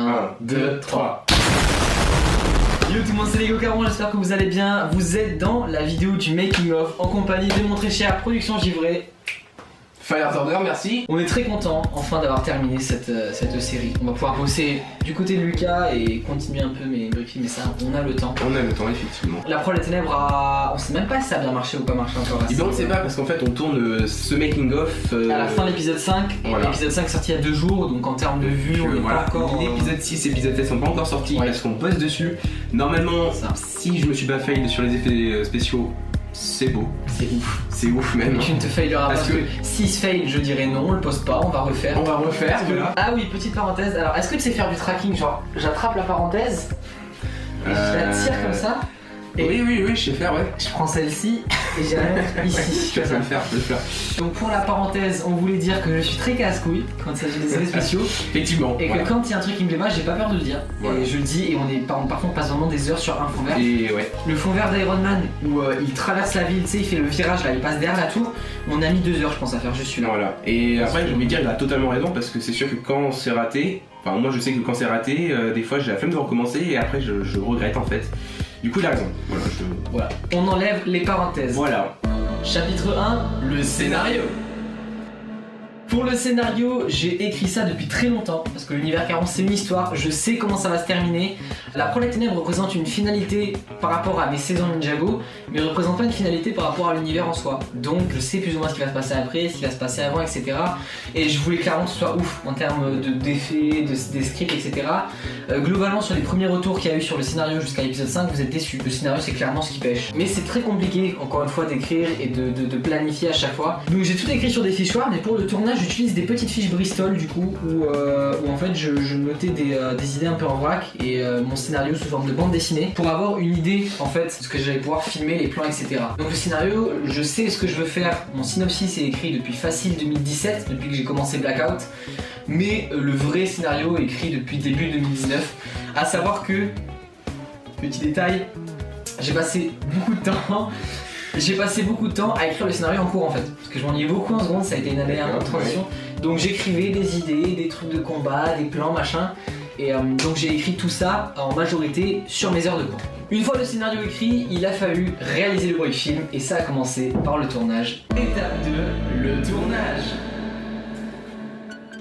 1, 2, 3. Yo tout le monde, c'est les Caron, j'espère que vous allez bien. Vous êtes dans la vidéo du making of en compagnie de mon très cher Production Givré. Fire Order, merci. On est très content enfin d'avoir terminé cette série. On va pouvoir bosser du côté de Lucas et continuer un peu mes briefings, mais ça, on a le temps. On a le temps, effectivement. La Prod des Ténèbres a... On sait même pas si ça a bien marché ou pas marché encore. Et bien on ne sait pas parce qu'en fait on tourne ce making of à la fin de l'épisode 5. Voilà. L'épisode 5 est sorti il y a 2 jours, donc en termes de vues, on est voilà. pas encore... L'épisode 6 et l'épisode 7 sont pas encore sortis parce qu'on bosse dessus. Normalement, si je me suis pas fail sur les effets spéciaux, c'est beau. C'est ouf. C'est ouf même. Tu ne te faileras parce que s'il se fail, je dirais non, on le poste pas, on va refaire. On va refaire, voilà. Ah oui, petite parenthèse. Alors, est-ce que tu sais faire du tracking? Genre, j'attrape la parenthèse, et je la tire comme ça. Et oui, je sais faire, ouais. Je prends celle-ci et j'ai la mettre ici. Je peux le faire. Donc pour la parenthèse, on voulait dire que je suis très casse-couille quand il s'agit des effets spéciaux. Effectivement. Et que quand il y a un truc qui me plaît pas, j'ai pas peur de le dire. Voilà. Et je le dis, et par contre on passe vraiment des heures sur un fond vert. Et ouais. Le fond vert d'Iron Man où il traverse la ville, tu sais, il fait le virage là, il passe derrière la tour. On a mis 2 heures je pense à faire juste celui-là. Voilà. Et après j'ai envie de dire, il a totalement raison parce que c'est sûr que quand c'est raté, enfin moi je sais que quand c'est raté, des fois j'ai la flemme de recommencer et après je regrette en fait. Du coup il a raison. Voilà. On enlève les parenthèses. Voilà. Chapitre 1, le scénario. Pour le scénario, j'ai écrit ça depuis très longtemps parce que l'univers 40 c'est une histoire, je sais comment ça va se terminer. La Prod des Ténèbres représente une finalité par rapport à mes saisons Ninjago, mais ne représente pas une finalité par rapport à l'univers en soi. Donc je sais plus ou moins ce qui va se passer après, ce qui va se passer avant, etc. Et je voulais clairement que ce soit ouf en termes d'effets, des scripts, etc. Globalement sur les premiers retours qu'il y a eu sur le scénario jusqu'à l'épisode 5, vous êtes déçus. Le scénario c'est clairement ce qui pêche. Mais c'est très compliqué encore une fois d'écrire et de planifier à chaque fois. Donc j'ai tout écrit sur des fichoirs, mais pour le tournage j'utilise des petites fiches Bristol du coup où en fait je notais des idées un peu en vrac et mon scénario sous forme de bande dessinée pour avoir une idée en fait de ce que j'allais pouvoir filmer, les plans, etc. Donc le scénario, je sais ce que je veux faire. Mon synopsis est écrit depuis facile 2017, depuis que j'ai commencé Blackout, mais le vrai scénario est écrit depuis début 2019. À savoir que, petit détail, j'ai passé beaucoup de temps à écrire le scénario en cours en fait, parce que je m'ennuyais beaucoup en seconde, ça a été une année en transition. Donc j'écrivais des idées, des trucs de combat, des plans, machin. Et donc j'ai écrit tout ça en majorité sur mes heures de cours. Une fois le scénario écrit, il a fallu réaliser le brief film et ça a commencé par le tournage. Étape 2, le tournage.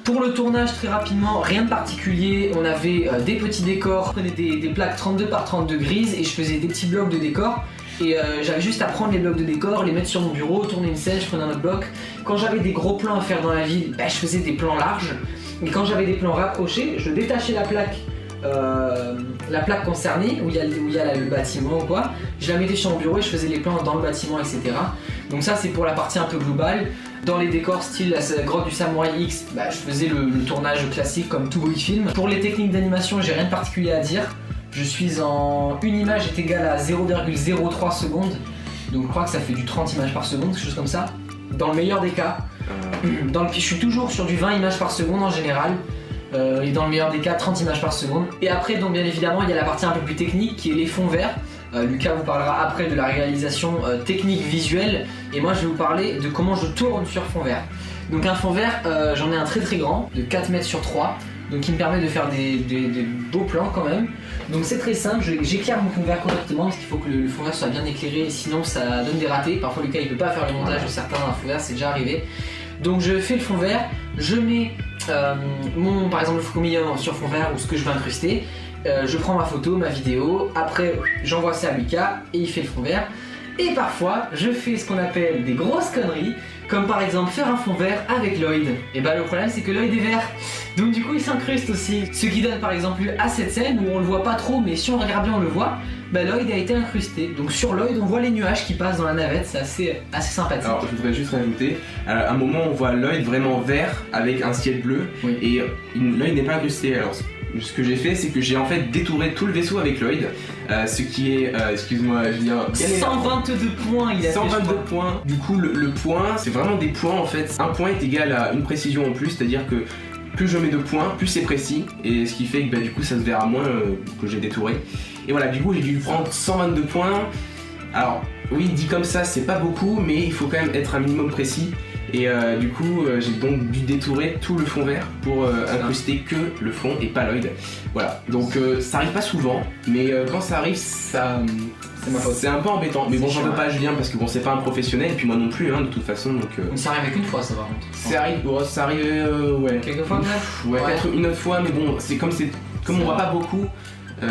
Pour le tournage, très rapidement, rien de particulier, on avait des petits décors, je prenais des plaques 32 par 32 grises et je faisais des petits blocs de décors. Et j'avais juste à prendre les blocs de décor, les mettre sur mon bureau, tourner une scène, je prenais un autre bloc. Quand j'avais des gros plans à faire dans la ville, je faisais des plans larges. Et quand j'avais des plans rapprochés, je détachais la plaque concernée, où il y a le bâtiment ou quoi. Je la mettais sur mon bureau et je faisais les plans dans le bâtiment, etc. Donc ça c'est pour la partie un peu globale. Dans les décors style la grotte du Samouraï X, je faisais le tournage classique comme tout brief film. Pour les techniques d'animation, j'ai rien de particulier à dire. Je suis en... Une image est égale à 0,03 secondes. Donc je crois que ça fait du 30 images par seconde, quelque chose comme ça. Dans le meilleur des cas. Je suis toujours sur du 20 images par seconde en général. Et dans le meilleur des cas, 30 images par seconde. Et après, donc bien évidemment, il y a la partie un peu plus technique qui est les fonds verts. Lucas vous parlera après de la réalisation technique visuelle. Et moi je vais vous parler de comment je tourne sur fond vert. Donc un fond vert, j'en ai un très très grand, de 4 mètres sur 3. Donc qui me permet de faire des beaux plans quand même. Donc c'est très simple, j'éclaire mon fond vert correctement parce qu'il faut que le fond vert soit bien éclairé, sinon ça donne des ratés. Parfois Lucas il peut pas faire le montage de certains fonds verts, c'est déjà arrivé. Donc je fais le fond vert, je mets par exemple le Fukumiya sur fond vert ou ce que je veux incruster. Je prends ma photo, ma vidéo, après j'envoie ça à Lucas et il fait le fond vert. Et parfois je fais ce qu'on appelle des grosses conneries, comme par exemple faire un fond vert avec Lloyd. Et le problème c'est que Lloyd est vert, donc du coup il s'incruste aussi. Ce qui donne par exemple lieu à cette scène où on le voit pas trop, mais si on regarde bien on le voit, Lloyd a été incrusté. Donc sur Lloyd on voit les nuages qui passent dans la navette, c'est assez sympathique. Alors je voudrais juste rajouter, à un moment on voit Lloyd vraiment vert avec un ciel bleu, oui. Et Lloyd n'est pas incrusté. Alors ce que j'ai fait, c'est que j'ai en fait détouré tout le vaisseau avec Lloyd, ce qui est, excuse-moi, je veux dire, 122 points, il a 122 fait, points. Du coup, le point, c'est vraiment des points en fait. Un point est égal à une précision en plus, c'est-à-dire que plus je mets de points, plus c'est précis, et ce qui fait que du coup ça se verra moins que j'ai détouré. Et voilà, du coup j'ai dû prendre 122 points. Alors oui, dit comme ça, c'est pas beaucoup, mais il faut quand même être un minimum précis. Et du coup j'ai donc dû détourer tout le fond vert pour incruster que le fond et pas l'oïd. Voilà, donc ça arrive pas souvent, mais quand ça arrive, c'est un peu embêtant. Mais bon, j'en veux pas à Julien parce que bon, c'est pas un professionnel, et puis moi non plus, hein, de toute façon. Donc, mais ça arrive qu'une fois, ça par contre. Ça arrive, ouais. Quelques fois, ouais, peut-être une autre fois, mais bon, comme on voit pas beaucoup.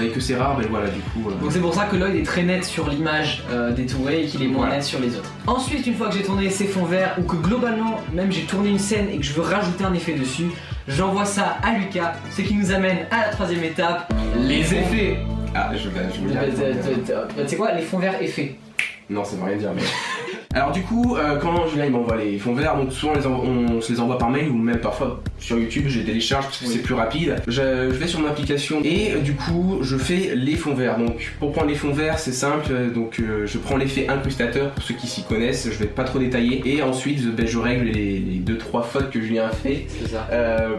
Et que c'est rare, ben voilà, du coup. Donc c'est pour ça que l'œil est très net sur l'image détourée et qu'il est moins net sur les autres. Ensuite, une fois que j'ai tourné ces fonds verts, ou que globalement, même j'ai tourné une scène et que je veux rajouter un effet dessus, j'envoie ça à Lucas, ce qui nous amène à la troisième étape, les effets. Ah, je veux dire. Tu sais quoi, les fonds verts effets. Non, ça veut rien dire, mais. Alors du coup, quand Julien il m'envoie les fonds verts, donc souvent on se les envoie par mail ou même parfois sur YouTube, je les télécharge parce que c'est plus rapide. Je vais sur mon application et du coup je fais les fonds verts. Donc pour prendre les fonds verts c'est simple, donc je prends l'effet incrustateur pour ceux qui s'y connaissent, je vais pas trop détailler et ensuite je règle les 2-3 fautes que Julien a fait. C'est ça.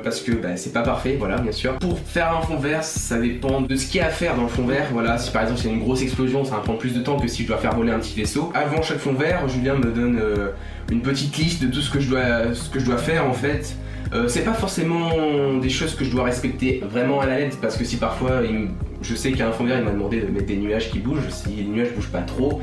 Parce que c'est pas parfait, voilà bien sûr. Pour faire un fond vert, ça dépend de ce qu'il y a à faire dans le fond vert. Voilà, si par exemple il y a une grosse explosion, ça va prendre plus de temps que si je dois faire voler un petit vaisseau. Avant chaque fond vert, Julien me donne une petite liste de tout ce que je dois faire en fait. C'est pas forcément des choses que je dois respecter vraiment à la lettre parce que si parfois je sais qu'il y a un fond vert, il m'a demandé de mettre des nuages qui bougent, si les nuages bougent pas trop,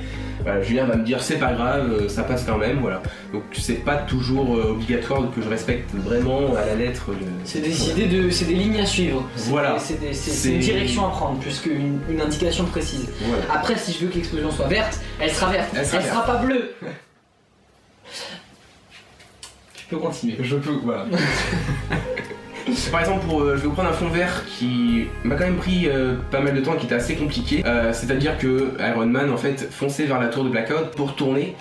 Julien va me dire c'est pas grave, ça passe quand même, voilà. Donc c'est pas toujours obligatoire que je respecte vraiment à la lettre. C'est des lignes à suivre. Voilà. C'est une direction à prendre plus qu'une indication précise. Voilà. Après, si je veux que l'explosion soit verte, elle sera verte. Elle sera pas bleue. Tu peux continuer. Je peux, voilà. Par exemple, je vais vous prendre un fond vert qui m'a quand même pris pas mal de temps et qui était assez compliqué. C'est-à-dire que Iron Man en fait fonçait vers la tour de Blackout pour tourner.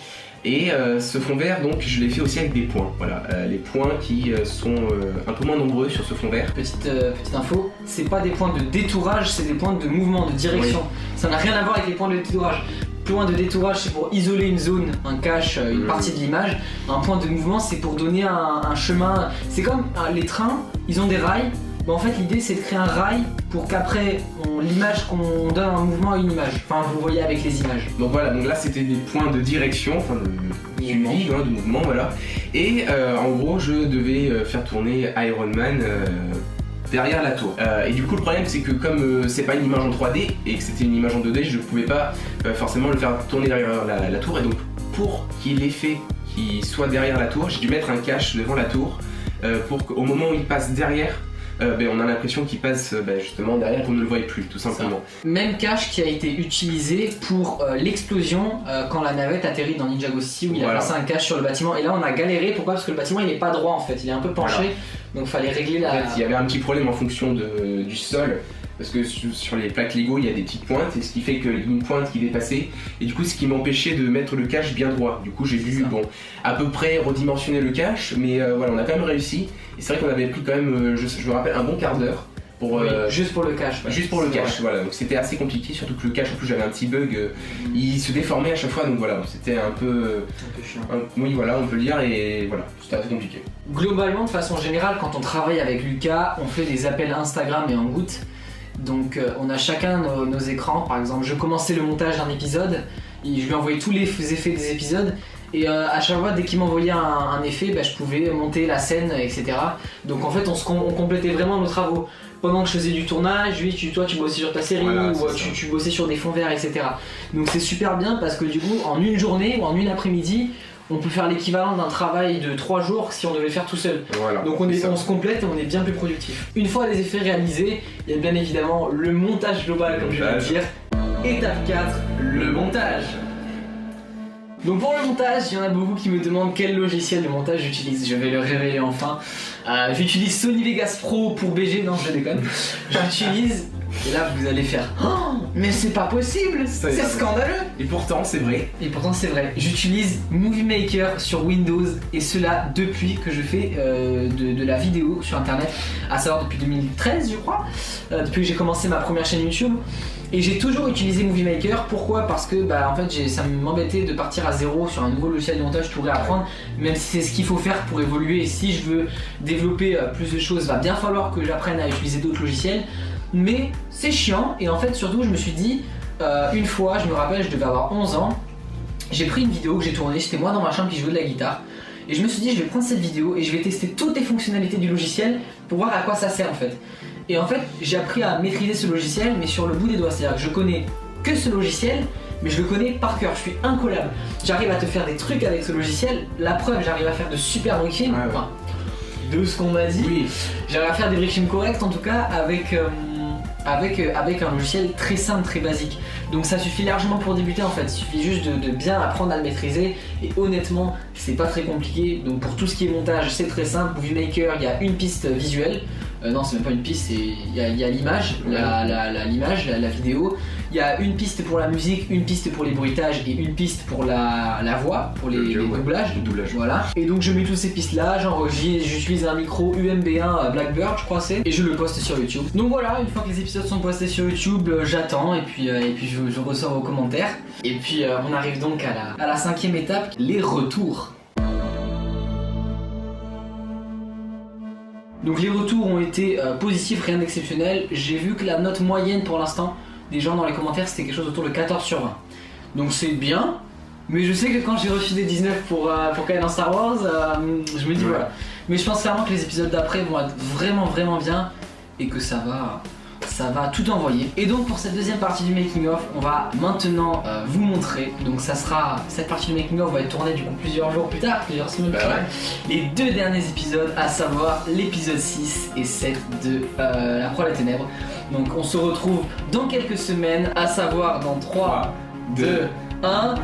Et ce fond vert, donc je l'ai fait aussi avec des points. Voilà, les points qui sont un peu moins nombreux sur ce fond vert. Petite info, c'est pas des points de détourage, c'est des points de mouvement, de direction. Oui. Ça n'a rien à voir avec les points de détourage. Point de détourage, c'est pour isoler une zone, un cache, une partie de l'image. Un point de mouvement, c'est pour donner un chemin. C'est comme les trains, ils ont des rails. Bah en fait, l'idée, c'est de créer un rail pour qu'après, l'image qu'on donne un mouvement à une image. Enfin, vous voyez avec les images. Donc voilà, donc là, c'était des points de direction, enfin de suivi, de mouvement, voilà. Et en gros, je devais faire tourner Iron Man derrière la tour. Et du coup le problème c'est que comme c'est pas une image en 3D et que c'était une image en 2D, je pouvais pas forcément le faire tourner derrière la tour, et donc pour qu'il ait l'effet qui soit derrière la tour, j'ai dû mettre un cache devant la tour pour qu'au moment où il passe derrière, on a l'impression qu'il passe justement derrière, qu'on ne le voie plus tout simplement. Même cache qui a été utilisé pour l'explosion quand la navette atterrit dans Ninjago City, où il a placé un cache sur le bâtiment, et là on a galéré. Pourquoi ? Parce que le bâtiment il est pas droit en fait, il est un peu penché, voilà. Donc fallait régler la... En fait il y avait un petit problème en fonction du sol, parce que sur les plaques Lego il y a des petites pointes, et ce qui fait qu'il y a une pointe qui dépassait, et du coup ce qui m'empêchait de mettre le cache bien droit. Du coup j'ai dû à peu près redimensionner le cache, mais voilà, on a quand même réussi. Et c'est vrai qu'on avait pris quand même, je me rappelle, un bon quart d'heure pour juste pour le cache. Ouais. Juste pour le cache, voilà. Donc c'était assez compliqué, surtout que le cache, en plus j'avais un petit bug, il se déformait à chaque fois, donc voilà, c'était un peu chiant. Oui, voilà, on peut le dire, et voilà, c'était assez compliqué. Globalement, de façon générale, quand on travaille avec Lucas, on fait des appels Instagram et en gouttes. Donc on a chacun nos écrans. Par exemple, je commençais le montage d'un épisode, et je lui envoyais tous les effets des épisodes. Et à chaque fois, dès qu'il m'envoyait un effet, je pouvais monter la scène, etc. Donc en fait, on complétait vraiment nos travaux. Pendant que je faisais du tournage, lui, toi tu bossais sur ta série, voilà, ou tu bossais sur des fonds verts, etc. Donc c'est super bien parce que du coup, en une journée ou en une après-midi, on peut faire l'équivalent d'un travail de 3 jours si on devait le faire tout seul. Voilà, donc on se complète et on est bien plus productif. Une fois les effets réalisés, il y a bien évidemment le montage global, comme je viens de dire. Étape 4, le montage. Donc pour le montage, il y en a beaucoup qui me demandent quel logiciel de montage j'utilise. Je vais le révéler enfin. J'utilise Sony Vegas Pro pour BG, non je déconne. J'utilise, et là vous allez faire oh, mais c'est pas possible, c'est scandaleux. Et pourtant c'est vrai. J'utilise Movie Maker sur Windows, et cela depuis que je fais de la vidéo sur internet, à savoir depuis 2013 je crois, depuis que j'ai commencé ma première chaîne YouTube. Et j'ai toujours utilisé Movie Maker. Pourquoi ? Parce que en fait ça m'embêtait de partir à zéro sur un nouveau logiciel de montage, tout réapprendre, même si c'est ce qu'il faut faire pour évoluer. Et si je veux développer plus de choses, va bien falloir que j'apprenne à utiliser d'autres logiciels. Mais c'est chiant, et en fait surtout je me suis dit, une fois, je me rappelle, je devais avoir 11 ans, j'ai pris une vidéo que j'ai tournée, c'était moi dans ma chambre qui jouais de la guitare. Et je me suis dit, je vais prendre cette vidéo et je vais tester toutes les fonctionnalités du logiciel pour voir à quoi ça sert en fait. Et en fait, j'ai appris à maîtriser ce logiciel, mais sur le bout des doigts. C'est-à-dire que je connais que ce logiciel, mais je le connais par cœur. Je suis incollable. J'arrive à te faire des trucs avec ce logiciel. La preuve, j'arrive à faire de super briefings. Ouais, ouais. Enfin, de ce qu'on m'a dit. Oui. J'arrive à faire des briefings corrects en tout cas avec un logiciel très simple, très basique. Donc ça suffit largement pour débuter en fait. Il suffit juste de bien apprendre à le maîtriser. Et honnêtement, c'est pas très compliqué. Donc pour tout ce qui est montage, c'est très simple. Movie Maker, il y a une piste visuelle. Non, c'est même pas une piste, il y a l'image, l'image, la vidéo. Il y a une piste pour la musique, une piste pour les bruitages et une piste pour la voix, pour les doublages. Le doublage. Voilà. Et donc je mets toutes ces pistes là, j'utilise un micro UMB1 Blackbird, je crois c'est, et je le poste sur YouTube. Donc voilà, une fois que les épisodes sont postés sur YouTube, j'attends et puis je ressors vos commentaires. Et puis on arrive donc à la 5e étape, les retours. Donc les retours ont été positifs, rien d'exceptionnel. J'ai vu que la note moyenne pour l'instant des gens dans les commentaires c'était quelque chose autour de 14 sur 20. Donc c'est bien, mais je sais que quand j'ai reçu des 19 pour Cahiers dans Star Wars, je me dis voilà. Mais je pense clairement que les épisodes d'après vont être vraiment bien et que ça va tout envoyer. Et donc pour cette deuxième partie du making of, on va maintenant vous montrer. Donc ça sera, cette partie du making of va être tournée du coup plusieurs jours plus tard, plusieurs semaines plus tard. Les 2 derniers épisodes, à savoir l'épisode 6 et 7 de La Proie des Ténèbres. Donc on se retrouve dans quelques semaines, à savoir dans 3, 2, 1...